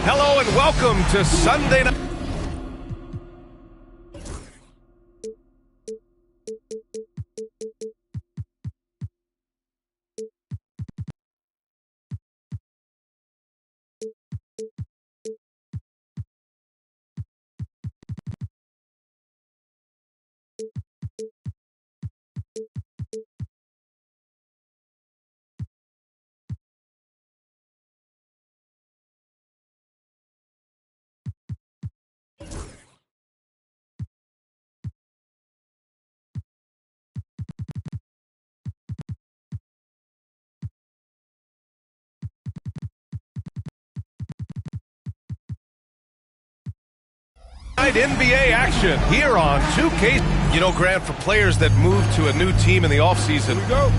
Hello and welcome to Sunday Night. NBA action here on 2K. You know, Grant, for players that move to a new team in the offseason,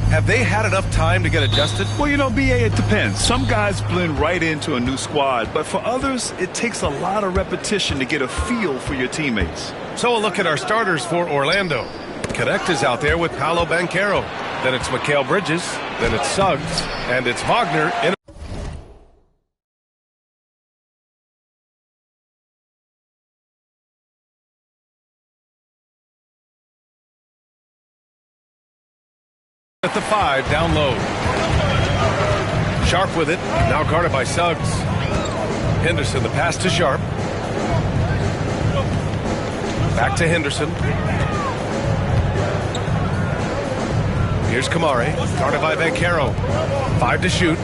have they had enough time to get adjusted? Well, you know, BA, it depends. Some guys blend right into a new squad, but for others, it takes a lot of repetition to get a feel for your teammates. So a look at our starters for Orlando. Connect is out there with Paolo Banchero. Then it's Mikal Bridges. Then it's Suggs. And it's Wagner in at the 5, down low. Sharp with it, now guarded by Suggs. Henderson, the pass to Sharp. Back to Henderson. Here's Kamare, guarded by Banchero. 5 to shoot.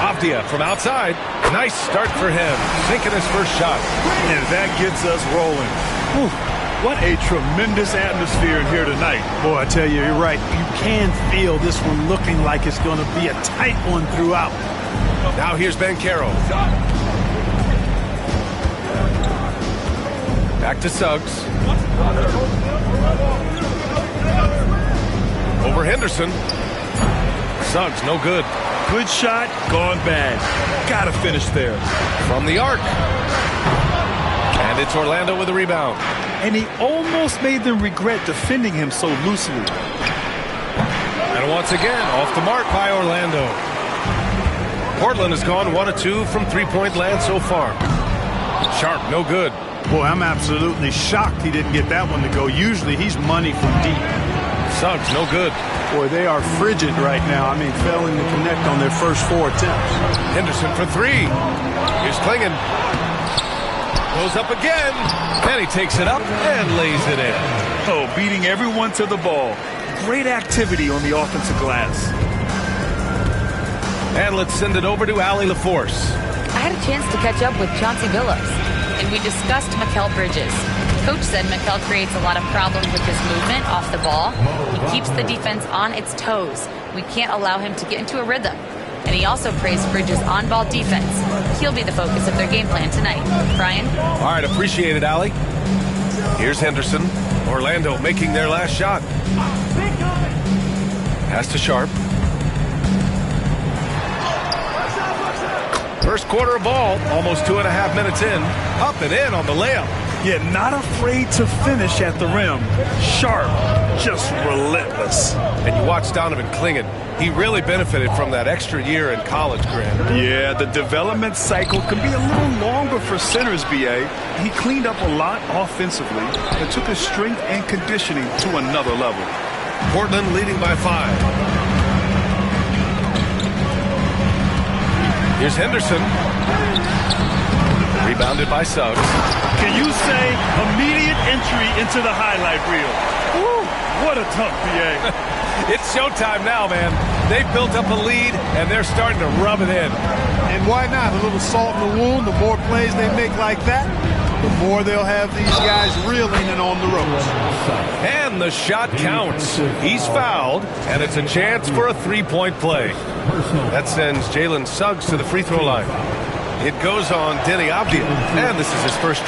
Avdia from outside. Nice start for him, sinking his first shot. And that gets us rolling. Whew. What a tremendous atmosphere in here tonight. Boy, I tell you, you're right. You can feel this one looking like it's going to be a tight one throughout. Now here's Banchero. Back to Suggs. Over Henderson. Suggs, no good. Good shot, gone bad. Gotta finish there. From the arc. And it's Orlando with the rebound. And he almost made them regret defending him so loosely. And once again, off the mark by Orlando. Portland has gone 1 of 2 from three-point land so far. Sharp, no good. Boy, I'm absolutely shocked he didn't get that one to go. Usually he's money from deep. Suggs, no good. Boy, they are frigid right now. I mean, failing to connect on their first 4 attempts. Henderson for 3. Here's Klingon. Goes up again, and he takes it up and lays it in. Oh, beating everyone to the ball. Great activity on the offensive glass. And let's send it over to Allie LaForce. I had a chance to catch up with Chauncey Billups, and we discussed Mikal Bridges. Coach said Mikal creates a lot of problems with his movement off the ball. He keeps the defense on its toes. We can't allow him to get into a rhythm. And he also praised Bridges' on-ball defense. He'll be the focus of their game plan tonight. Brian? All right, appreciate it, Allie. Here's Henderson. Orlando making their last shot. Pass to Sharp. First quarter of ball, almost 2.5 minutes in. Up and in on the layup. Yet not afraid to finish at the rim. Sharp, just relentless. And you watch Donovan Klingon. He really benefited from that extra year in college, Grant. Yeah, the development cycle can be a little longer for centers, BA. He cleaned up a lot offensively and took his strength and conditioning to another level. Portland leading by 5. Here's Henderson. Rebounded by Suggs. Can you say immediate entry into the highlight reel? Woo, what a tough BA. It's showtime now, man. They've built up a lead, and they're starting to rub it in. And why not? A little salt in the wound. The more plays they make like that, the more they'll have these guys reeling and on the ropes. And the shot counts. He's fouled, and it's a chance for a three-point play. That sends Jalen Suggs to the free throw line. It goes on Deni Avdia, and this is his first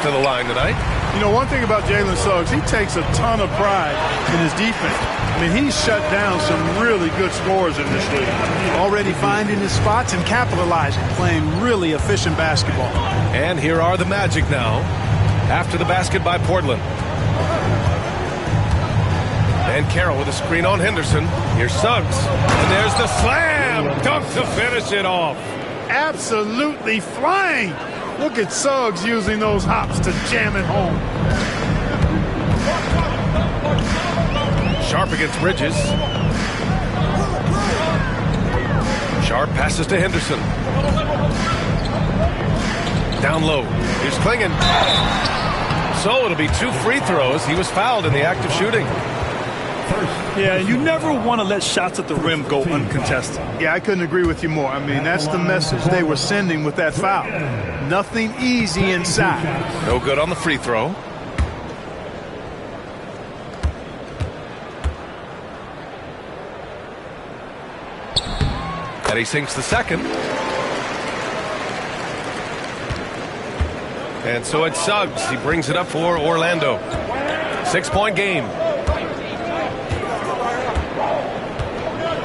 to the line tonight. You know, one thing about Jalen Suggs, he takes a ton of pride in his defense. I mean, he's shut down some really good scorers in this league. Already finding his spots and capitalizing, playing really efficient basketball. And here are the Magic now, after the basket by Portland. And Carroll with a screen on Henderson. Here's Suggs. And there's the slam. Dunk to finish it off. Absolutely flying. Look at Suggs using those hops to jam it home. Sharp against Bridges. Sharp passes to Henderson. Down low. Here's Clingan. So it'll be 2 free throws. He was fouled in the act of shooting. Yeah, you never want to let shots at the rim go uncontested. Yeah, I couldn't agree with you more. I mean, that's the message they were sending with that foul. Nothing easy inside. No good on the free throw. And he sinks the second. And so it's Suggs. He brings it up for Orlando. 6-point game.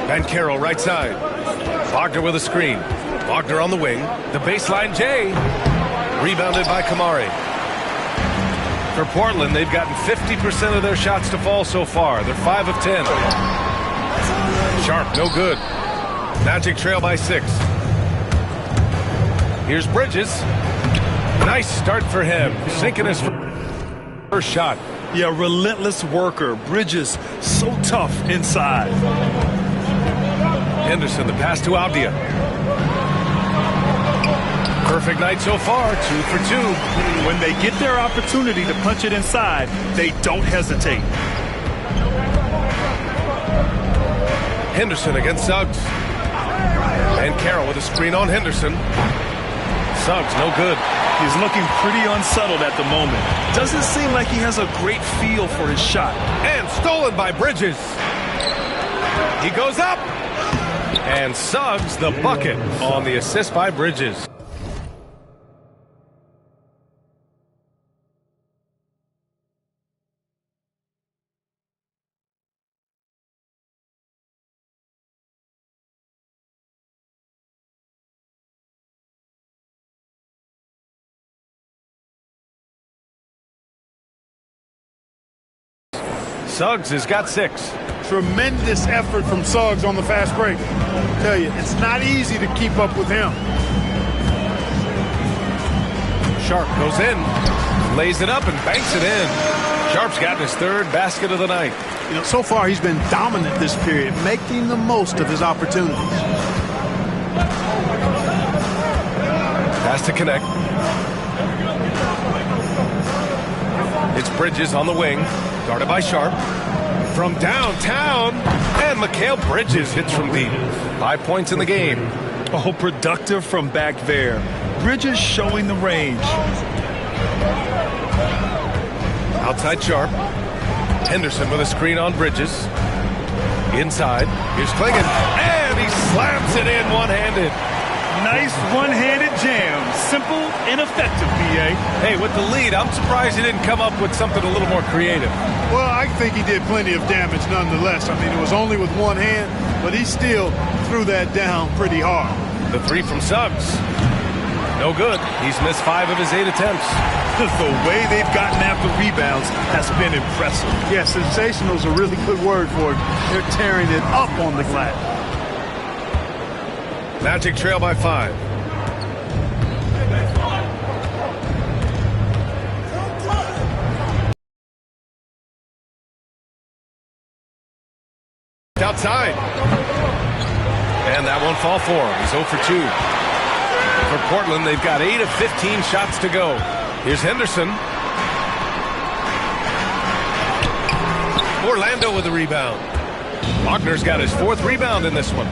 And Carroll right side. Wagner with a screen. Wagner on the wing. The baseline J. Rebounded by Kamari. For Portland, they've gotten 50% of their shots to fall so far. They're 5 of 10. Sharp, no good. Magic trail by 6. Here's Bridges. Nice start for him. Sinking his first shot. Yeah, relentless worker. Bridges, so tough inside. Henderson, the pass to Avdia. Perfect night so far, 2 for 2. When they get their opportunity to punch it inside, they don't hesitate. Henderson against Suggs. And Carroll with a screen on Henderson. Suggs, no good. He's looking pretty unsettled at the moment. Doesn't seem like he has a great feel for his shot. And stolen by Bridges. He goes up. And Suggs the bucket on the assist by Bridges. Suggs has got 6. Tremendous effort from Suggs on the fast break. I tell you, it's not easy to keep up with him. Sharp goes in, lays it up and banks it in. Sharp's gotten his 3rd basket of the night. You know, so far he's been dominant this period, making the most of his opportunities. Pass to connect. It's Bridges on the wing, guarded by Sharp. From downtown, and Mikal Bridges hits from deep. 5 points in the game. Oh, productive from back there. Bridges showing the range. Outside Sharp. Henderson with a screen on Bridges. Inside. Here's Clingan. And he slams it in one-handed. Nice one-handed jam. Simple and effective, B.A. Hey, with the lead, I'm surprised he didn't come up with something a little more creative. Well, I think he did plenty of damage nonetheless. I mean, it was only with one hand, but he still threw that down pretty hard. The 3 from Suggs. No good. He's missed 5 of his 8 attempts. The way they've gotten after rebounds has been impressive. Yeah, sensational is a really good word for it. They're tearing it up on the glass. Magic trail by 5. Outside. And that won't fall for him. He's 0 for 2. For Portland, they've got 8 of 15 shots to go. Here's Henderson. Orlando with the rebound. Wagner's got his 4th rebound in this one.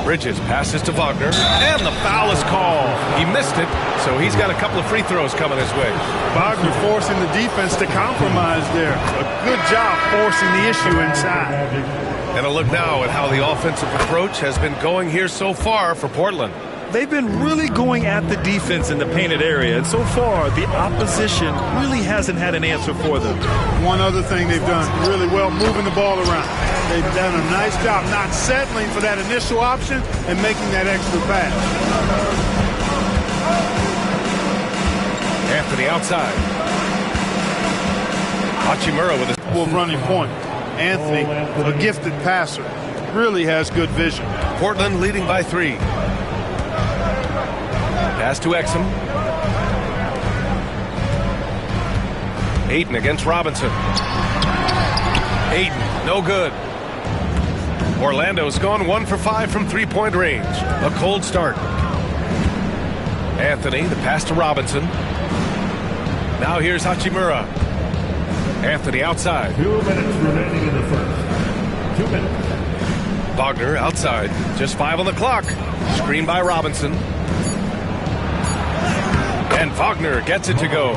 Bridges passes to Wagner, and the foul is called. He missed it, so he's got a couple of free throws coming his way. Wagner forcing the defense to compromise there. A good job forcing the issue inside. And a look now at how the offensive approach has been going here so far for Portland. they've been really going at the defense in the painted area, and so far the opposition really hasn't had an answer for them. One other thing they've done really well, moving the ball around. They've done a nice job not settling for that initial option and making that extra pass. Anthony outside. Hachimura with a running point. Anthony, a gifted passer, really has good vision. Portland leading by 3. Pass to Exum. Ayton against Robinson. Ayton, no good. Orlando's gone 1 for 5 from three-point range. A cold start. Anthony, the pass to Robinson. Now here's Hachimura. Anthony outside. 2 minutes remaining in the first. 2 minutes. Wagner outside. Just 5 on the clock. Screen by Robinson. And Wagner gets it to go.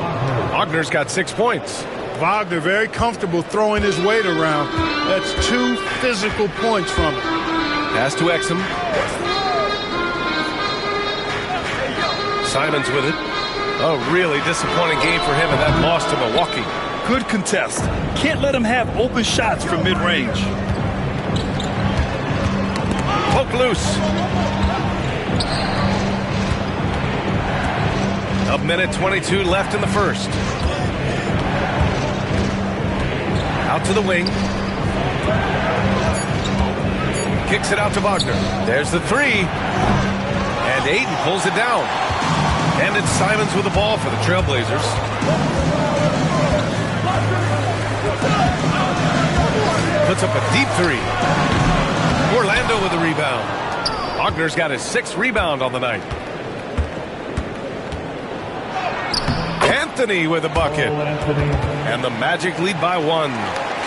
Wagner's got 6 points. Wagner very comfortable throwing his weight around. That's 2 physical points from him. Pass to Exum. Simons with it. A really disappointing game for him, and that loss to Milwaukee. Good contest. Can't let him have open shots from mid-range. Poke loose. A minute 22 left in the first. Out to the wing. Kicks it out to Wagner. There's the 3. And Ayton pulls it down. And it's Simons with the ball for the Trailblazers. Puts up a deep 3. Orlando with the rebound. Wagner's got his 6th rebound on the night. Anthony with a bucket. And the Magic lead by 1.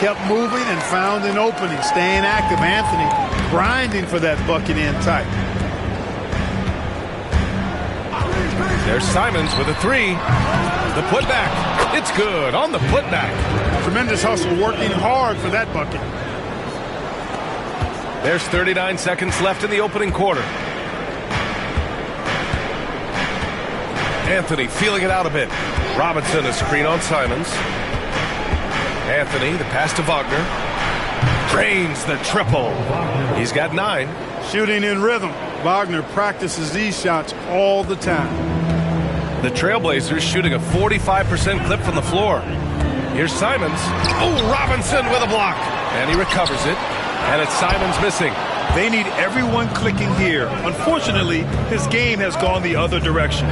Kept moving and found an opening, staying active. Anthony grinding for that bucket in tight. There's Simons with a 3. The putback. It's good on the putback. Tremendous hustle, working hard for that bucket. There's 39 seconds left in the opening quarter. Anthony feeling it out a bit. Robinson a screen on Simons. Anthony, the pass to Wagner. Drains the triple. He's got 9. Shooting in rhythm. Wagner practices these shots all the time. The Trailblazers shooting a 45% clip from the floor. Here's Simons. Oh, Robinson with a block. And he recovers it. And it's Simons missing. They need everyone clicking here. Unfortunately, his game has gone the other direction.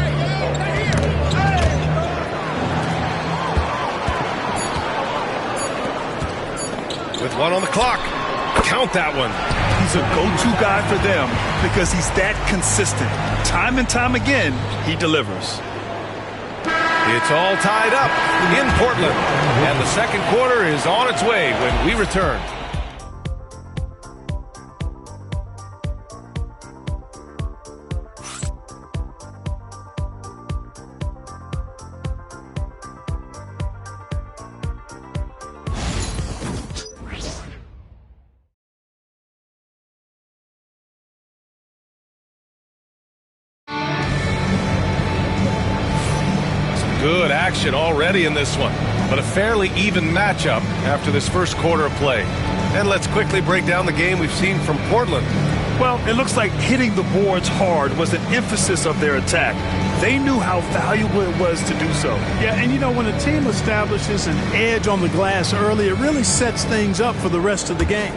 With 1 on the clock. Count that one. He's a go-to guy for them because he's that consistent. Time and time again, he delivers. It's all tied up in Portland. And the second quarter is on its way when we return. Good action already in this one, but a fairly even matchup after this first quarter of play. And let's quickly break down the game we've seen from Portland. Well, it looks like hitting the boards hard was an emphasis of their attack. They knew how valuable it was to do so. Yeah, and you know, when a team establishes an edge on the glass early, it really sets things up for the rest of the game.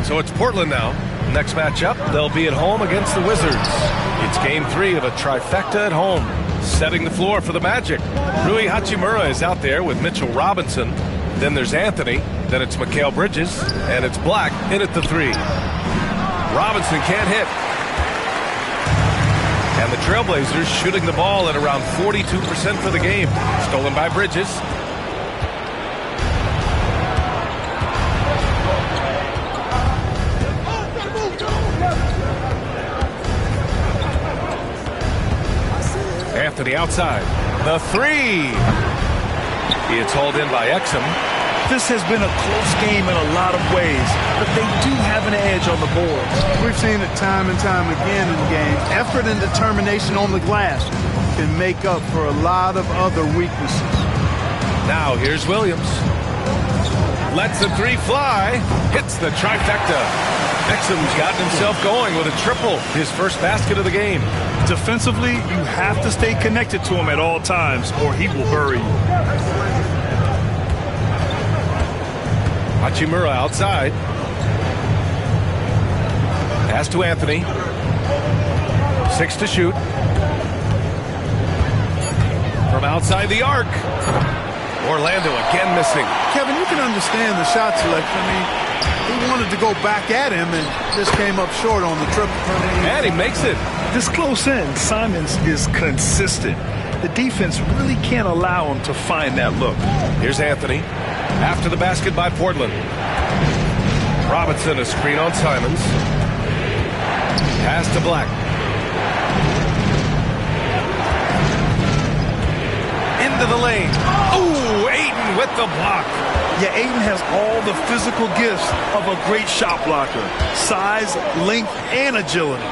So it's Portland now. Next matchup, they'll be at home against the Wizards. It's game 3 of a trifecta at home. Setting the floor for the Magic. Rui Hachimura is out there with Mitchell Robinson. Then there's Anthony. Then it's Mikal Bridges. And it's Black in at the 3. Robinson can't hit. And the Trailblazers shooting the ball at around 42% for the game. Stolen by Bridges. Anthony outside. The 3. It's hauled in by Exum. This has been a close game in a lot of ways. but they do have an edge on the boards. We've seen it time and time again in games. Effort and determination on the glass can make up for a lot of other weaknesses. Now here's Williams. Lets the three fly. Hits the trifecta. Exum's gotten himself going with a triple. His first basket of the game. Defensively, you have to stay connected to him at all times or he will bury you. Hachimura outside. Pass to Anthony. 6 to shoot. From outside the arc. Orlando again missing. Kevin, you can understand the shot selection. I mean, he wanted to go back at him and just came up short on the triple. And he makes it. This close in, Simons is consistent. The defense really can't allow him to find that look. Here's Anthony. After the basket by Portland. Robinson a screen on Simons. Pass to Black. Into the lane. Ooh, Ayton with the block. Yeah, Ayton has all the physical gifts of a great shot blocker. Size, length, and agility.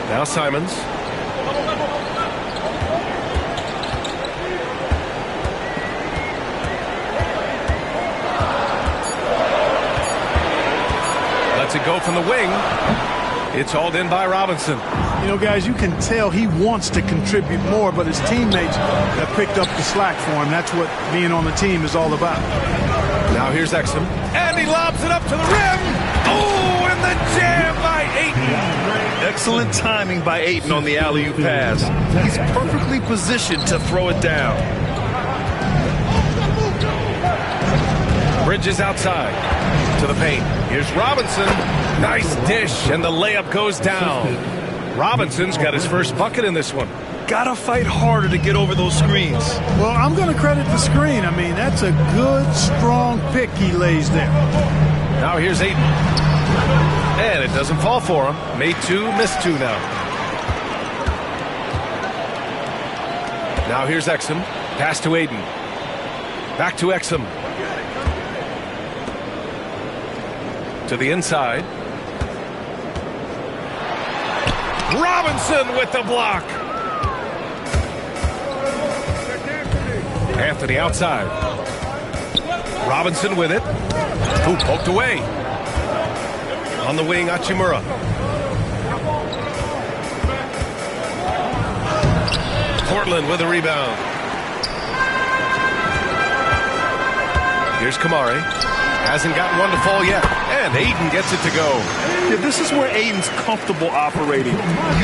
Now Simons. Lets it go from the wing. It's hauled in by Robinson. You know, guys, you can tell he wants to contribute more, but his teammates have picked up the slack for him. That's what being on the team is all about. Now here's Exum. And he lobs it up to the rim. Oh, and the jam by Ayton. Excellent timing by Ayton on the alley-oop pass. He's perfectly positioned to throw it down. Bridges outside to the paint. Here's Robinson. Nice dish, and the layup goes down. Robinson's got his first bucket in this one. Gotta fight harder to get over those screens. Well, I'm going to credit the screen. I mean, that's a good, strong pick he lays there. Now here's Ayton. And it doesn't fall for him. Made 2, missed 2 now. Now here's Exum. Pass to Ayton. Back to Exum. To the inside. Robinson with the block. Anthony outside. Robinson with it. Ooh, poked away. On the wing, Hachimura. Portland with a rebound. Here's Kamari. Hasn't gotten one to fall yet. And Ayton gets it to go. Yeah, this is where Ayton's comfortable operating,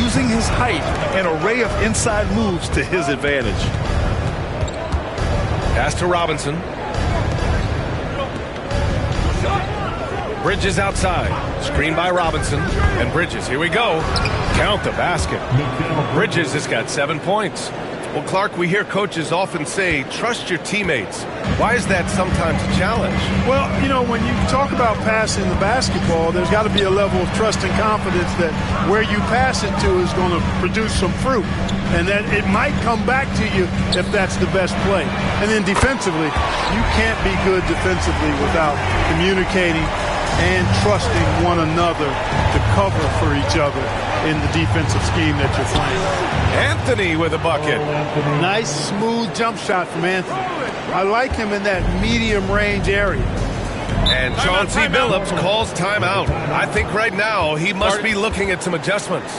using his height and array of inside moves to his advantage. Pass to Robinson. Bridges outside. Screen by Robinson. And Bridges, here we go. Count the basket. Bridges has got 7 points. Well, Clark, we hear coaches often say, trust your teammates. Why is that sometimes a challenge? Well, you know, when you talk about passing the basketball, there's got to be a level of trust and confidence that where you pass it to is going to produce some fruit. And that it might come back to you if that's the best play. And then defensively, you can't be good defensively without communicating and trusting one another to cover for each other in the defensive scheme that you're playing. Anthony with a bucket. Nice, smooth jump shot from Anthony. I like him in that medium range area. And Chauncey Billups calls timeout. I think right now he must be looking at some adjustments.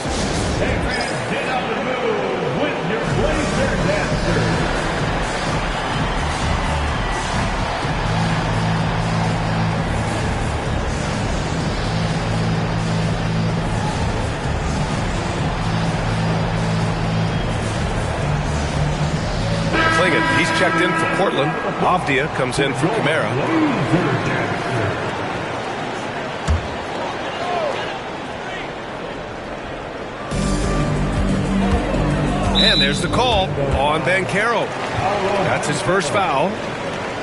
He's checked in for Portland. Avdia comes in for Kamara. And there's the call on Banchero. That's his first foul.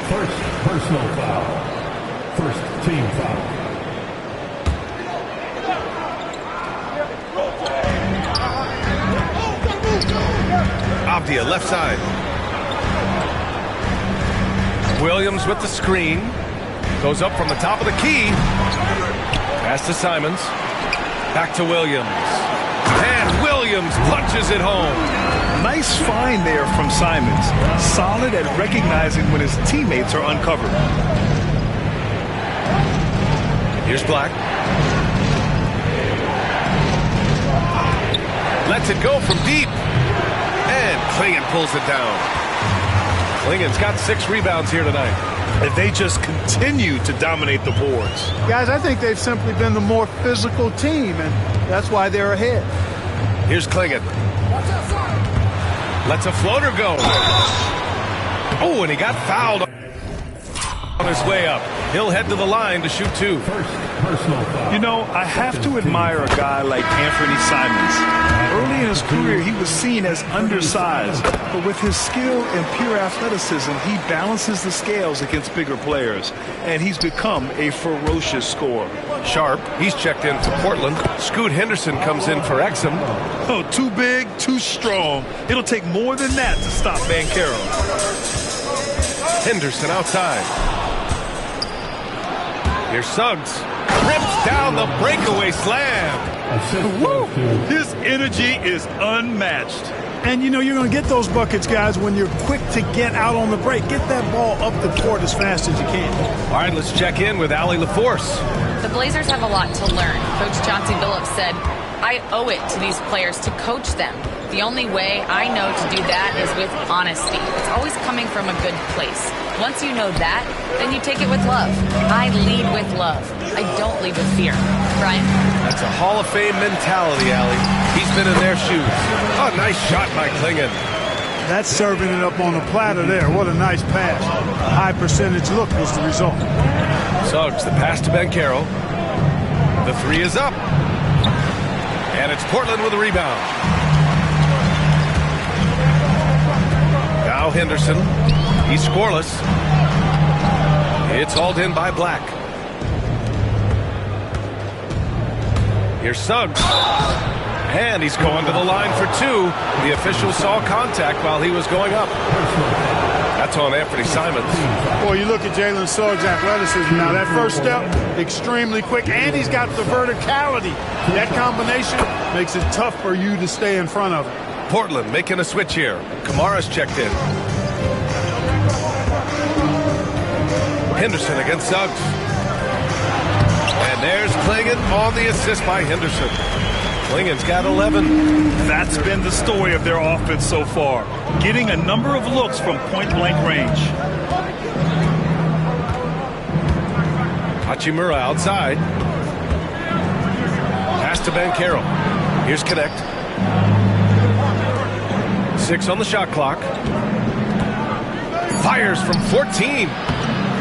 First personal foul. First team foul. Avdia left side. Williams with the screen. Goes up from the top of the key. Pass to Simons. Back to Williams. And Williams punches it home. Nice find there from Simons. Solid at recognizing when his teammates are uncovered. Here's Black. Lets it go from deep. And Clingan pulls it down. Clingan's got 6 rebounds here tonight. And they just continue to dominate the boards. Guys, I think they've simply been the more physical team, and that's why they're ahead. Here's Clingan. Lets a floater go. Oh, and he got fouled on his way up. He'll head to the line to shoot 2. Personal foul. You know, I have to admire a guy like Anthony Simons. Early in his career, he was seen as undersized, but with his skill and pure athleticism, he balances the scales against bigger players, and he's become a ferocious scorer. Sharp, he's checked in for Portland. Scoot Henderson comes in for Exum. Oh, too big, too strong. It'll take more than that to stop Banchero. Henderson outside. Here's Suggs. Rips down the breakaway slam. Woo! His energy is unmatched. And, you know, you're going to get those buckets, guys, when you're quick to get out on the break. Get that ball up the court as fast as you can. All right, let's check in with Allie LaForce. The Blazers have a lot to learn. Coach Chauncey Billups said, I owe it to these players to coach them. The only way I know to do that is with honesty. It's always coming from a good place. Once you know that, then you take it with love. I lead with love. I don't lead with fear. Brian? That's a Hall of Fame mentality, Allie. He's been in their shoes. Oh, nice shot by Clingan. That's serving it up on a platter there. What a nice pass. A high percentage look was the result. Suggs, the pass to Banchero. The 3 is up. And it's Portland with a rebound. Now Henderson. He's scoreless. It's hauled in by Black. Here's Suggs. And he's going to the line for 2. The official saw contact while he was going up. That's on Anthony Simons. Boy, you look at Jalen Suggs' athleticism now. That first step, extremely quick, and he's got the verticality. That combination makes it tough for you to stay in front of him. Portland making a switch here. Kamara's checked in. Henderson against Suggs. And there's Clingan on the assist by Henderson. Clingan's got 11. That's been the story of their offense so far, getting a number of looks from point-blank range. Hachimura outside. Pass to Banchero. Here's Connect. 6 on the shot clock. Fires from 14.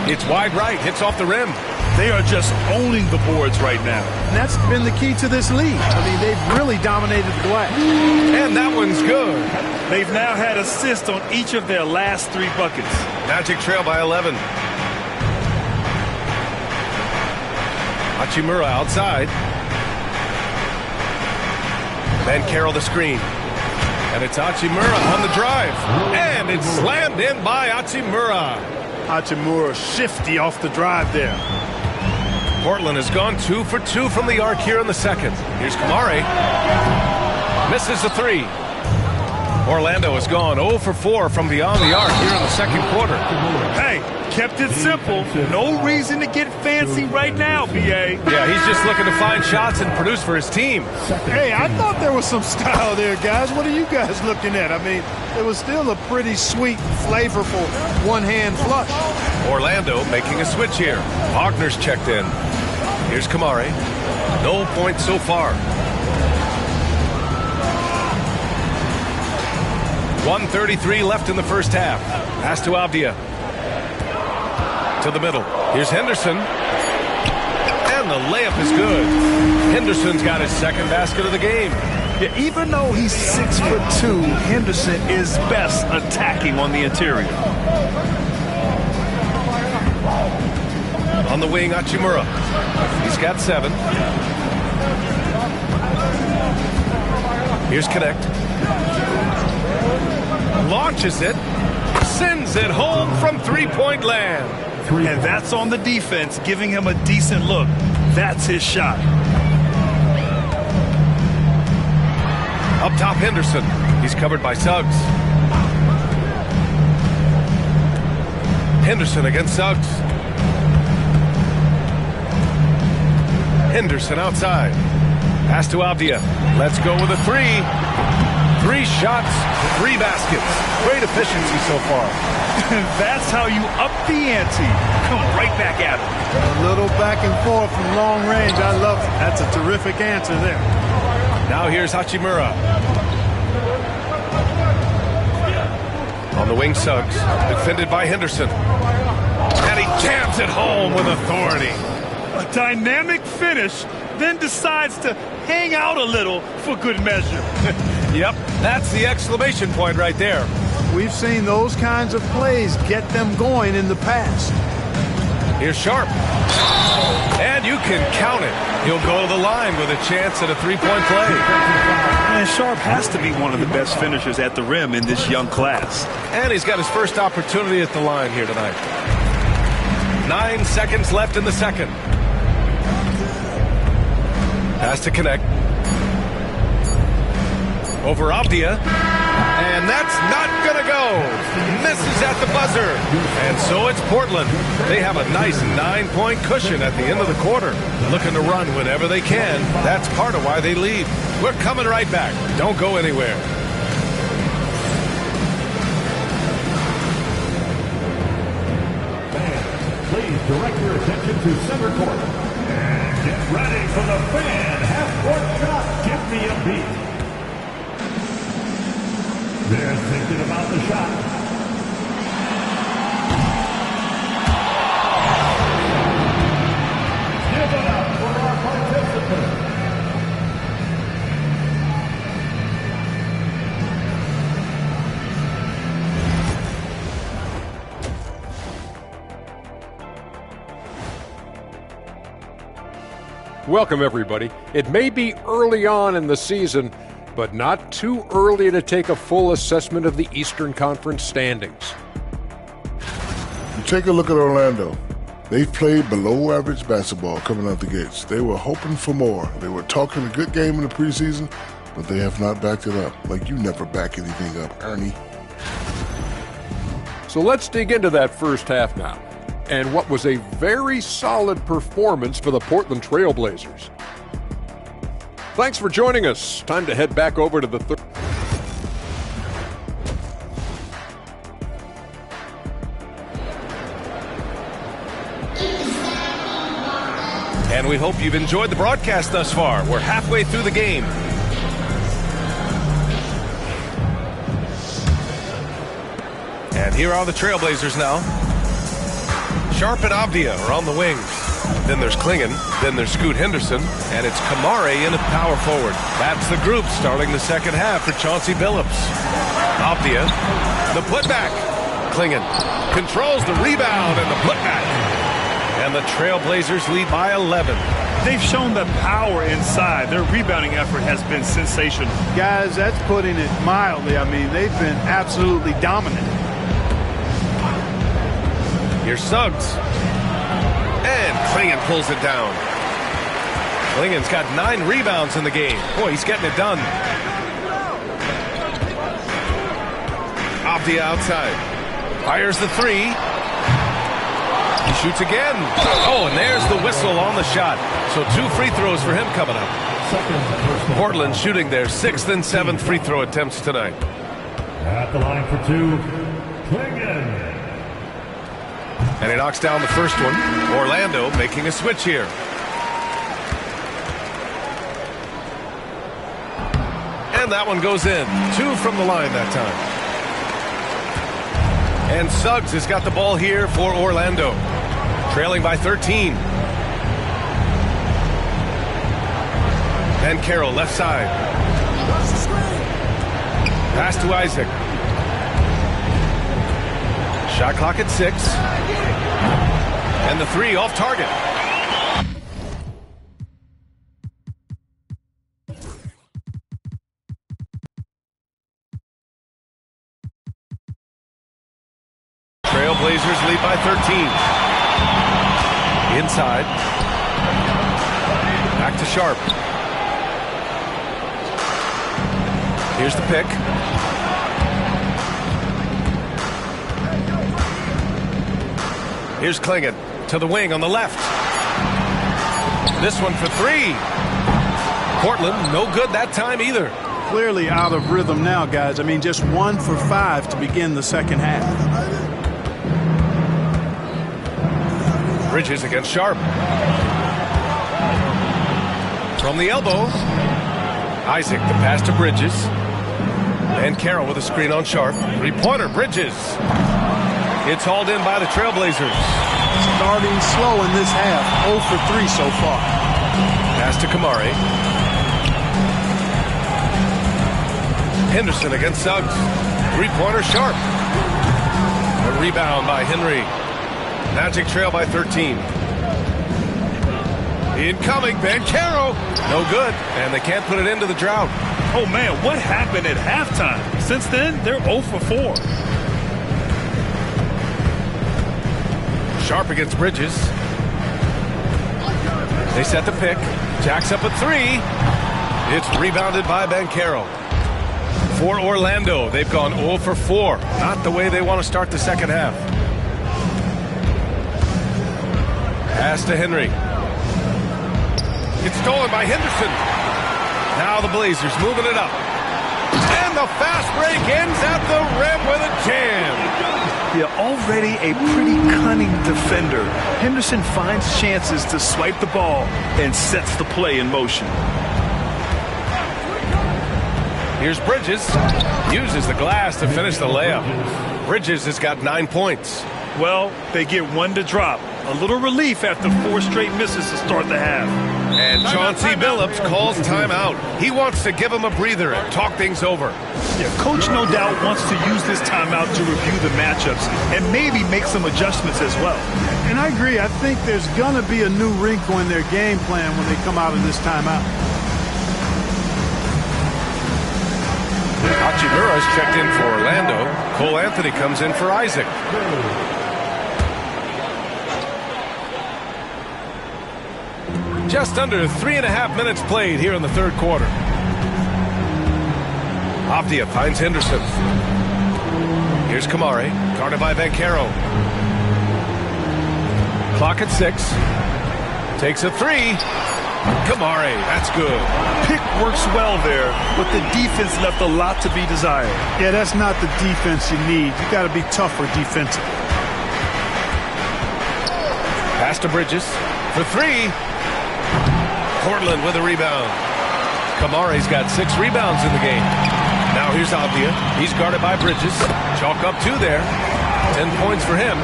It's wide right, hits off the rim. They are just owning the boards right now. And that's been the key to this league. I mean, they've really dominated the glass. And that one's good. They've now had assists on each of their last 3 buckets. Magic trail by 11. Hachimura outside. Banchero the screen. And it's Hachimura on the drive. And it's slammed in by Hachimura. Hachimura shifty off the drive there. Portland has gone 2 for 2 from the arc here in the second. Here's Kamari. Misses the 3. Orlando has gone 0 for 4 from beyond the arc here in the second quarter. Hey, kept it simple. No reason to get fancy right now, B.A. Yeah, he's just looking to find shots and produce for his team. Hey, I thought there was some style there, guys. What are you guys looking at? I mean, it was still a pretty sweet, flavorful one-hand flush. Orlando making a switch here. Wagner's checked in. Here's Kamari. No points so far. 1:33 left in the first half. Pass to Avdia. To the middle. Here's Henderson. And the layup is good. Henderson's got his second basket of the game. Yeah, even though he's 6'2", Henderson is best attacking on the interior. On the wing, Hachimura. He's got 7. Here's Connect. Launches it. Sends it home from three-point land. And that's on the defense, giving him a decent look. That's his shot. Up top, Henderson. He's covered by Suggs. Henderson against Suggs. Henderson outside. Pass to Avdia. Let's go with a three. 3 shots, 3 baskets. Great efficiency so far. That's how you up the ante. Come right back at him. A little back and forth from long range. I love it. That's a terrific answer there. Now here's Hachimura. On the wing, Suggs. Defended by Henderson. And he jams it home with authority. A dynamic finish, then decides to hang out a little for good measure. Yep, that's the exclamation point right there. We've seen those kinds of plays get them going in the past. Here's Sharp. And you can count it. He'll go to the line with a chance at a 3-point play. And Sharp has to be one of the best finishers at the rim in this young class. And he's got his first opportunity at the line here tonight. 9 seconds left in the second. Has to connect. Over Avdia. And that's not going to go. Misses at the buzzer. And so it's Portland. They have a nice 9-point cushion at the end of the quarter. Looking to run whenever they can. That's part of why they lead. We're coming right back. Don't go anywhere. Fans, please direct your attention to center court. And get ready for the fan half-court shot. Give me a beat. They're thinking about the shot. Give it up for our participants. Welcome, everybody. It may be early on in the season, but not too early to take a full assessment of the Eastern Conference standings. You take a look at Orlando. They've played below average basketball coming out the gates. They were hoping for more. They were talking a good game in the preseason, but they have not backed it up. Like you never back anything up, Ernie. So let's dig into that first half now, and what was a very solid performance for the Portland Trail Blazers. Thanks for joining us. Time to head back over to the third. And we hope you've enjoyed the broadcast thus far. We're halfway through the game. And here are the Trailblazers now. Sharp and Avdia are on the wings. Then there's Klingon, then there's Scoot Henderson, and it's Kamare in at power forward. That's the group starting the second half for Chauncey Billups. Avdia, the putback. Klingon controls the rebound and the putback. And the Trailblazers lead by 11. They've shown the power inside. Their rebounding effort has been sensational. Guys, that's putting it mildly. I mean, they've been absolutely dominant. Here's Suggs. And Klingon pulls it down. Klingon's got 9 rebounds in the game. Boy, he's getting it done. Avdia outside. Fires the 3. He shoots again. Oh, and there's the whistle on the shot. So 2 free throws for him coming up. Portland shooting their 6th and 7th free throw attempts tonight. At the line for 2, Klingon. And he knocks down the first one. Orlando making a switch here. And that one goes in. 2 from the line that time. And Suggs has got the ball here for Orlando. Trailing by 13. And Carroll left side. Pass to Isaac. Shot clock at 6. And the 3 off target. Trailblazers lead by 13. Inside. Back to Sharp. Here's the pick. Here's Klingon to the wing on the left. This one for three. Portland, no good that time either. Clearly out of rhythm now, guys. I mean, just 1 for 5 to begin the second half. Bridges against Sharp. From the elbow. Isaac, the pass to Bridges. And Carroll with a screen on Sharp. Three-pointer, Bridges. It's hauled in by the Trailblazers. Starting slow in this half. 0 for 3 so far. Pass to Kamari. Henderson against Suggs. Three-pointer, Sharp. A rebound by Henry. Magic trail by 13. Incoming, Banchero. No good, and they can't put it into the drought. Oh, man, what happened at halftime? Since then, they're 0 for 4. Sharp against Bridges. They set the pick. Jacks up a three. It's rebounded by Banchero. For Orlando, they've gone 0 for 4. Not the way they want to start the second half. Pass to Henry. It's stolen by Henderson. Now the Blazers moving it up. And the fast break ends at the rim with a jam. Yeah, already a pretty cunning defender. Henderson finds chances to swipe the ball and sets the play in motion. Here's Bridges. Uses the glass to finish the layup. Bridges has got 9 points. Well, they get one to drop. A little relief after 4 straight misses to start the half. And Chauncey Billups calls timeout. He wants to give him a breather and talk things over. Yeah, Coach no doubt wants to use this timeout to review the matchups and maybe make some adjustments as well. And I agree. I think there's going to be a new wrinkle in their game plan when they come out of this timeout. Hachimura's checked in for Orlando. Cole Anthony comes in for Isaac. Just under 3.5 minutes played here in the third quarter. Avdia finds Henderson. Here's Kamari, guarded by Banchero. Clock at 6. Takes a three. Kamari, that's good. Pick works well there, but the defense left a lot to be desired. Yeah, that's not the defense you need. You got to be tougher defensively. Pass to Bridges for three. Portland with a rebound. Kamari's got 6 rebounds in the game. Now here's Avdia. He's guarded by Bridges. Chalk up 2 there. 10 points for him.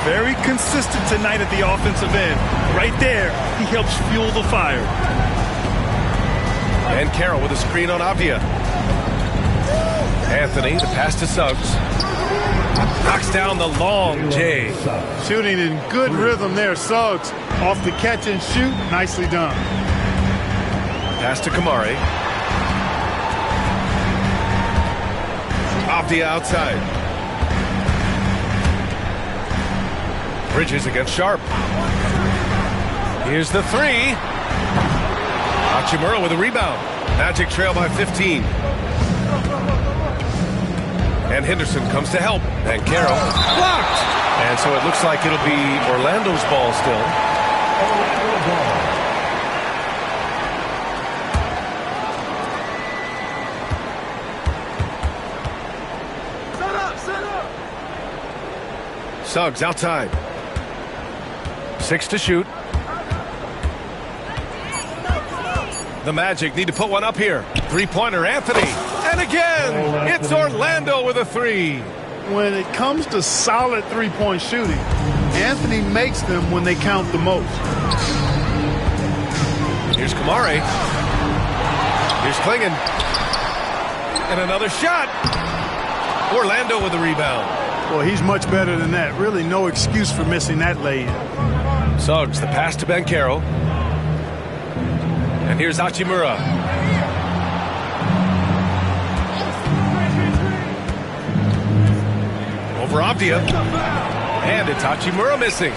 Very consistent tonight at the offensive end. Right there, he helps fuel the fire. And Carroll with a screen on Avdia. Anthony, the pass to Suggs. Knocks down the long J. Shooting in good rhythm there, Suggs. Off the catch and shoot, nicely done. Pass to Kamari. Avdia outside. Bridges against Sharp. Here's the three. Hachimura with a rebound. Magic trail by 15. And Henderson comes to help. And Carroll blocked. And so it looks like it'll be Orlando's ball still. Suggs outside. 6 to shoot. The Magic need to put one up here. Three-pointer, Anthony. And again, it's Orlando with a three. When it comes to solid three-point shooting, Anthony makes them when they count the most. Here's Kamari. Here's Klingon. And another shot. Orlando with a rebound. Well, he's much better than that. Really no excuse for missing that lay-in. Suggs, the pass to Banchero. And here's Hachimura. Over Avdia. And it's Hachimura missing.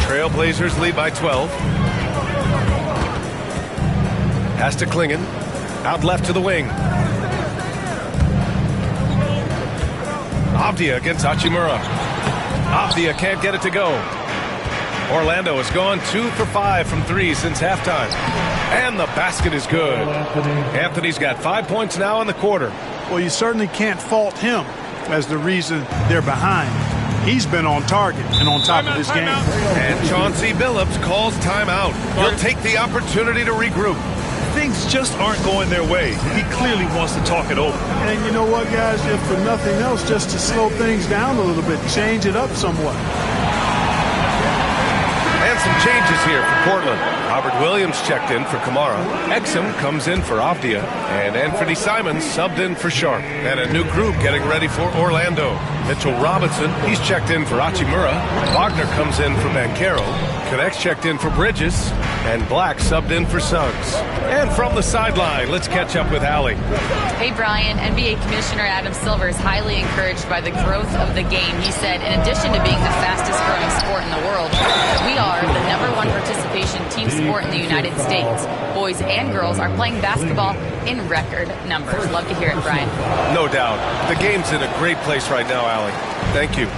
Trailblazers lead by 12. Pass to Klingon. Out left to the wing. Avdia against Hachimura. Avdia can't get it to go. Orlando has gone 2 for 5 from 3 since halftime. And the basket is good. Anthony's got 5 points now in the quarter. Well, you certainly can't fault him as the reason they're behind. He's been on target and on top of this game. And Chauncey Billups calls timeout. He'll take the opportunity to regroup. Things just aren't going their way. He clearly wants to talk it over. And you know what, guys? If for nothing else, just to slow things down a little bit, change it up somewhat. And some changes here for Portland. Robert Williams checked in for Kamara. Exum comes in for Avdia. And Anthony Simons subbed in for Sharp. And a new group getting ready for Orlando. Mitchell Robinson, he's checked in for Hachimura. Wagner comes in for Banchero. Connects checked in for Bridges. And Black subbed in for Suggs. And from the sideline, let's catch up with Allie. Hey, Brian. NBA Commissioner Adam Silver is highly encouraged by the growth of the game. He said, in addition to being the fastest growing sport in the world, we are the #1 participation team sport in the United States. Boys and girls are playing basketball in record numbers. Love to hear it, Brian. No doubt. The game's in a great place right now, Allie. Thank you.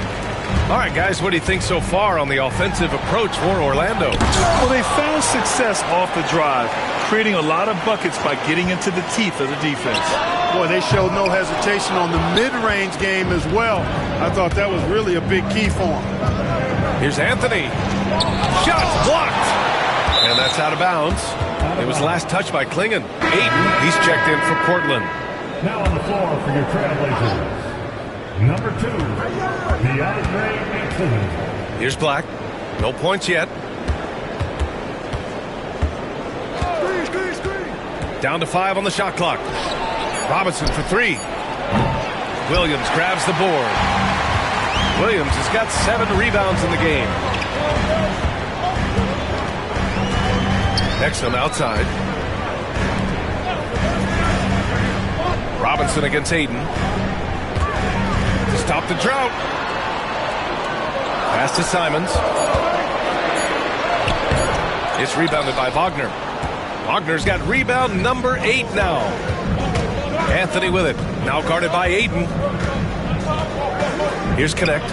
All right, guys, what do you think so far on the offensive approach for Orlando? Well, they found success off the drive, creating a lot of buckets by getting into the teeth of the defense. Boy, they showed no hesitation on the mid-range game as well. I thought that was really a big key for them. Here's Anthony. Shots blocked. And that's out of bounds. It was last touched by Klingon. Ayton, he's checked in for Portland. Now on the floor for your Trailblazers, number 2, DeAndre Ayton. Here's Black. No points yet. Down to 5 on the shot clock. Robinson for 3. Williams grabs the board. Williams has got 7 rebounds in the game. Exum outside. Robinson against Ayton. To stop the drought. Pass to Simons. It's rebounded by Wagner. Wagner's got rebound number 8 now. Anthony with it. Now guarded by Ayton. Here's Connect.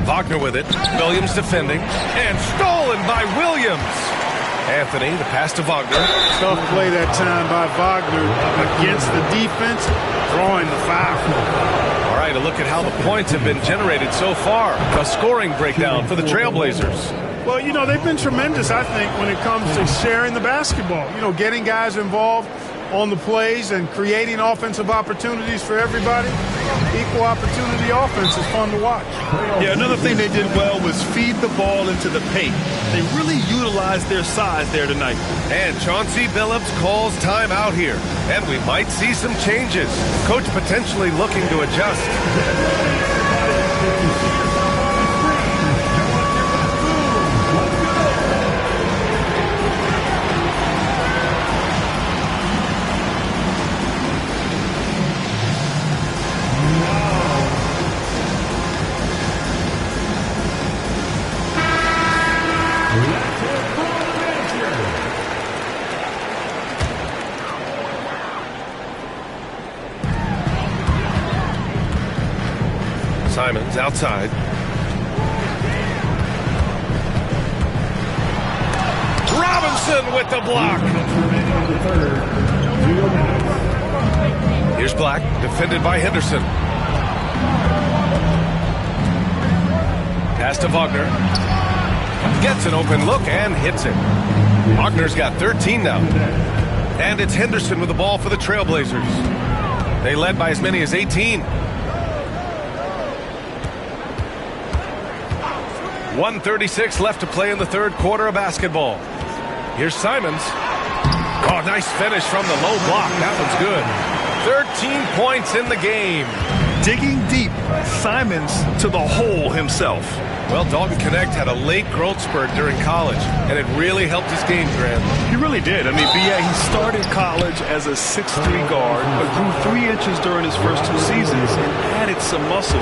Wagner with it. Williams defending. And stolen by Williams. Anthony, the pass to Wagner. Tough play that time by Wagner against the defense, drawing the foul. All right, a look at how the points have been generated so far. A scoring breakdown for the Trailblazers. Well, you know, they've been tremendous, I think, when it comes to sharing the basketball. You know, getting guys involved on the plays and creating offensive opportunities for everybody. Equal opportunity offense is fun to watch. Yeah, another thing they did well was feed the ball into the paint. They really utilized their size there tonight. And Chauncey Billups calls timeout here. And we might see some changes. Coach potentially looking to adjust. Simons outside. Robinson with the block. Here's Black, defended by Henderson. Pass to Wagner. Gets an open look and hits it. Wagner's got 13 now. And it's Henderson with the ball for the Trailblazers. They led by as many as 18. 1:36 left to play in the third quarter of basketball. Here's Simons. Oh, nice finish from the low block. That one's good. 13 points in the game. Digging deep, Simons to the hole himself. Well, Dalton Knecht had a late growth spurt during college, and it really helped his game, Grant. He really did. I mean, B.A., he started college as a 6'3" guard, but grew 3 inches during his first 2 seasons and added some muscle.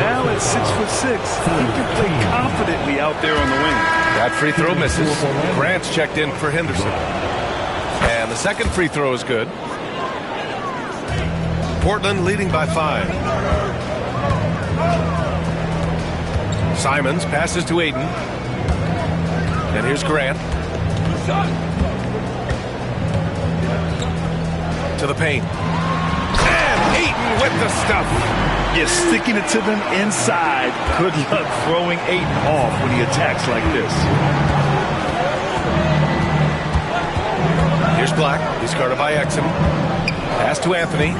Now at 6'6", he can play confidently out there on the wing. That free throw misses. Grant's checked in for Henderson. And the second free throw is good. Portland leading by 5. Simons passes to Ayton. And here's Grant. To the paint. And Ayton with the stuff. Yeah, sticking it to them inside. Good luck throwing Ayton off when he attacks like this. Here's Black. He's guarded by Exum. Pass to Anthony.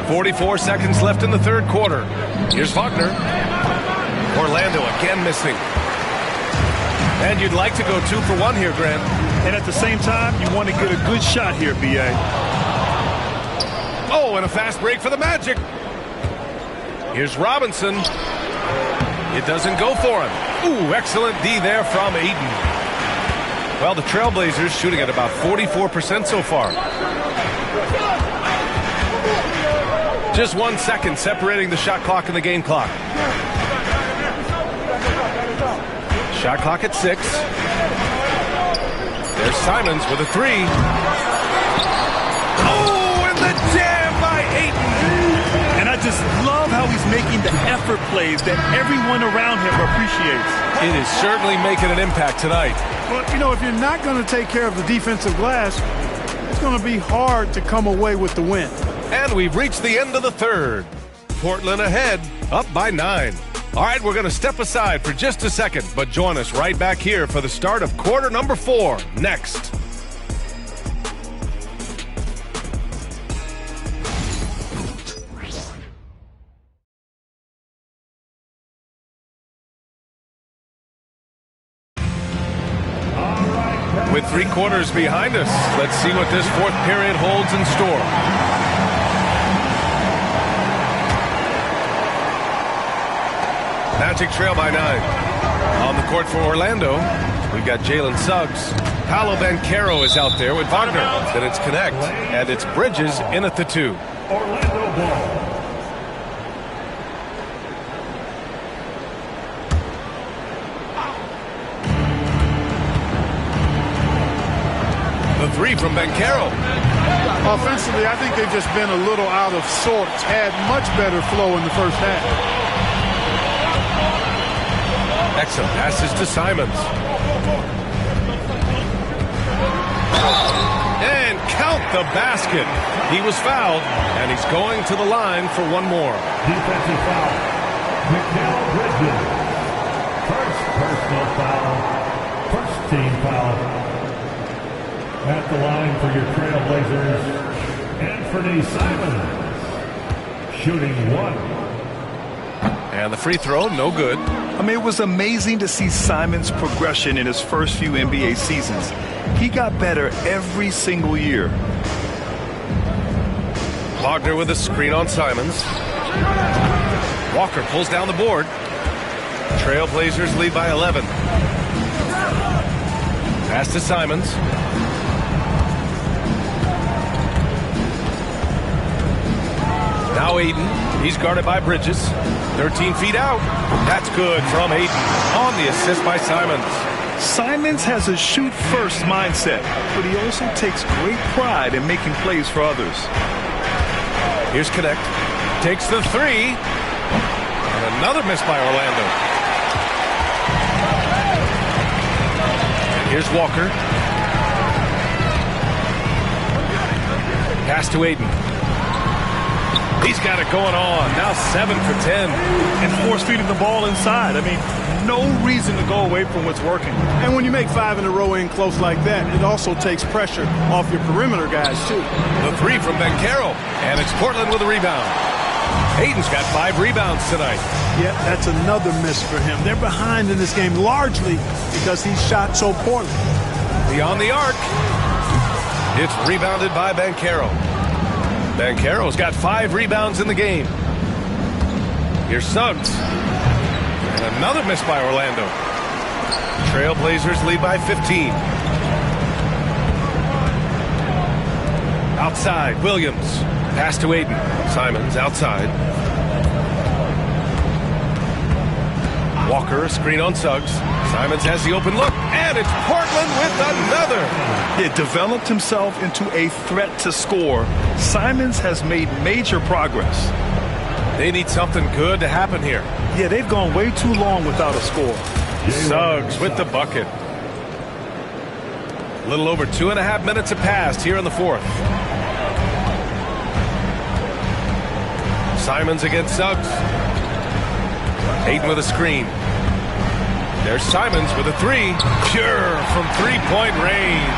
44 seconds left in the third quarter. Here's Wagner. Orlando again missing. And you'd like to go 2 for 1 here, Grant. And at the same time, you want to get a good shot here, B.A. Oh, and a fast break for the Magic. Here's Robinson. It doesn't go for him. Ooh, excellent D there from Ayton. Well, the Trailblazers shooting at about 44% so far. Just 1 second separating the shot clock and the game clock. Shot clock at 6. There's Simons with a 3. Oh, and the jam by Ayton. And I just love how he's making the effort plays that everyone around him appreciates. It is certainly making an impact tonight. Well, you know, if you're not going to take care of the defensive glass, it's going to be hard to come away with the win. And we've reached the end of the third. Portland ahead, up by 9. All right, we're going to step aside for just a second, but join us right back here for the start of quarter number 4 next. With 3 quarters behind us, let's see what this fourth period holds in store. Magic trail by 9. On the court for Orlando, we've got Jalen Suggs. Paolo Banchero is out there with Wagner. Then it's Knecht, and it's Bridges in at the 2. Orlando ball. The 3 from Banchero. Offensively, I think they've just been a little out of sorts. Had much better flow in the first half. Exum passes to Simons. And count the basket. He was fouled, and he's going to the line for 1 more. Defensive foul. Mikal Bridges. First personal foul. First team foul. At the line for your Trailblazers, Anthony Simons. Shooting 1. And the free throw, no good. I mean, it was amazing to see Simons' progression in his first few NBA seasons. He got better every single year. Wagner with a screen on Simons. Walker pulls down the board. Trailblazers lead by 11. Pass to Simons. Now Ayton. He's guarded by Bridges. 13 feet out. That's good from Ayton on the assist by Simons. Simons has a shoot-first mindset, but he also takes great pride in making plays for others. Here's Knecht. Takes the 3. And another miss by Orlando. And here's Walker. Pass to Ayton. He's got it going on. Now 7 for 10. And force-feeding the ball inside. I mean, no reason to go away from what's working. And when you make 5 in a row in close like that, it also takes pressure off your perimeter guys, too. The 3 from Banchero. And it's Portland with a rebound. Ayton's got 5 rebounds tonight. Yeah, that's another miss for him. They're behind in this game largely because he shot so poorly. Beyond the arc. It's rebounded by Banchero. Banchero's got 5 rebounds in the game. Here's Suggs. And another miss by Orlando. Trailblazers lead by 15. Outside, Williams. Pass to Ayton. Simons outside. Walker, a screen on Suggs. Simons has the open look, and it's Portland with another. It developed himself into a threat to score. Simons has made major progress. They need something good to happen here. Yeah, they've gone way too long without a score. Suggs with the bucket. A little over 2.5 minutes have passed here in the fourth. Simons against Suggs. Ayton with a screen. There's Simons with a 3. Pure from three-point range.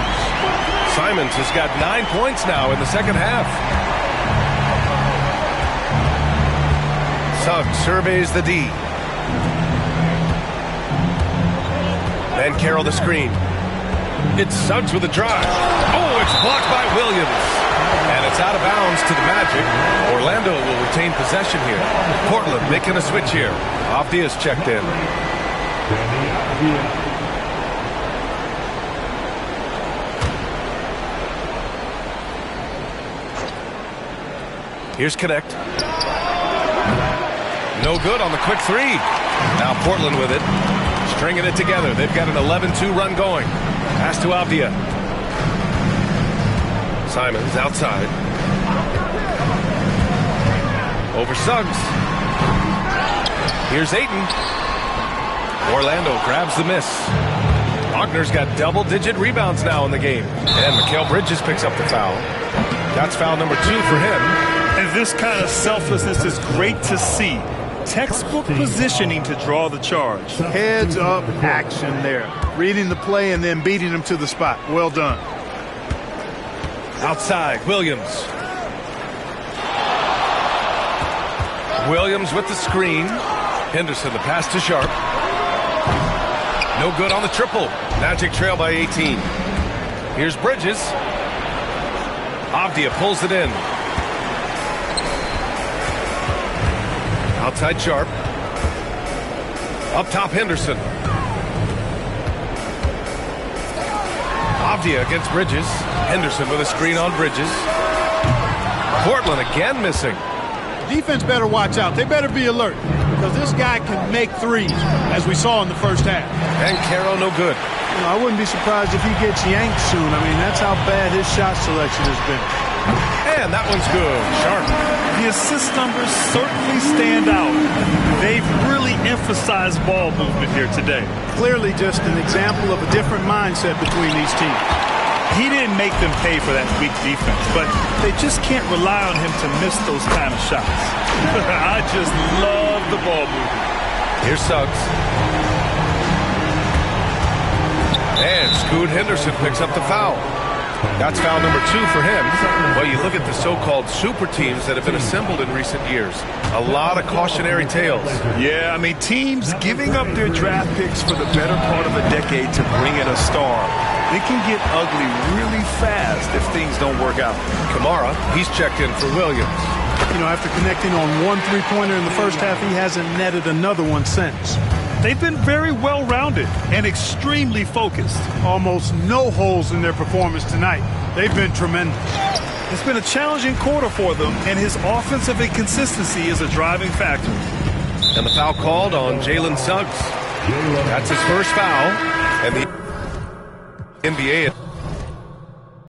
Simons has got 9 points now in the second half. Suggs surveys the D. Banchero the screen. It's Suggs with a drive. Oh, it's blocked by Williams. And it's out of bounds to the Magic. Orlando will retain possession here. Portland making a switch here. Avdia's checked in. Here's Connect. No good on the quick 3. Now Portland with it. Stringing it together. They've got an 11-2 run going. Pass to Avdia. Simons outside. Over Suggs. Here's Ayton. Orlando grabs the miss. Wagner's got double-digit rebounds now in the game. And Mikal Bridges picks up the foul. That's foul number 2 for him. And this kind of selflessness is great to see. Textbook positioning to draw the charge. Heads up action there. Reading the play and then beating him to the spot. Well done. Outside, Williams. Williams with the screen. Henderson, the pass to Sharp. No good on the triple. Magic trail by 18. Here's Bridges. Avdia pulls it in. Outside Sharp. Up top Henderson. Avdia against Bridges. Henderson with a screen on Bridges. Portland again missing. Defense better watch out. They better be alert because this guy can make threes, as we saw in the first half. Banchero no good. You know, I wouldn't be surprised if he gets yanked soon. I mean, that's how bad his shot selection has been. And that one's good. Sharp. The assist numbers certainly stand out. They've really emphasized ball movement here today. Clearly just an example of a different mindset between these teams. He didn't make them pay for that weak defense, but they just can't rely on him to miss those kind of shots. I just love the ball movement. Here's Suggs. And Scoot Henderson picks up the foul. That's foul number 2 for him. Well, you look at the so-called super teams that have been assembled in recent years. A lot of cautionary tales. Yeah, I mean, teams giving up their draft picks for the better part of a decade to bring in a star. It can get ugly really fast if things don't work out. Kamara, he's checked in for Williams. You know, after connecting on 1 3-pointer in the first half, he hasn't netted another one since. They've been very well-rounded and extremely focused. Almost no holes in their performance tonight. They've been tremendous. It's been a challenging quarter for them, and his offensive inconsistency is a driving factor. And the foul called on Jalen Suggs. That's his first foul. And the NBA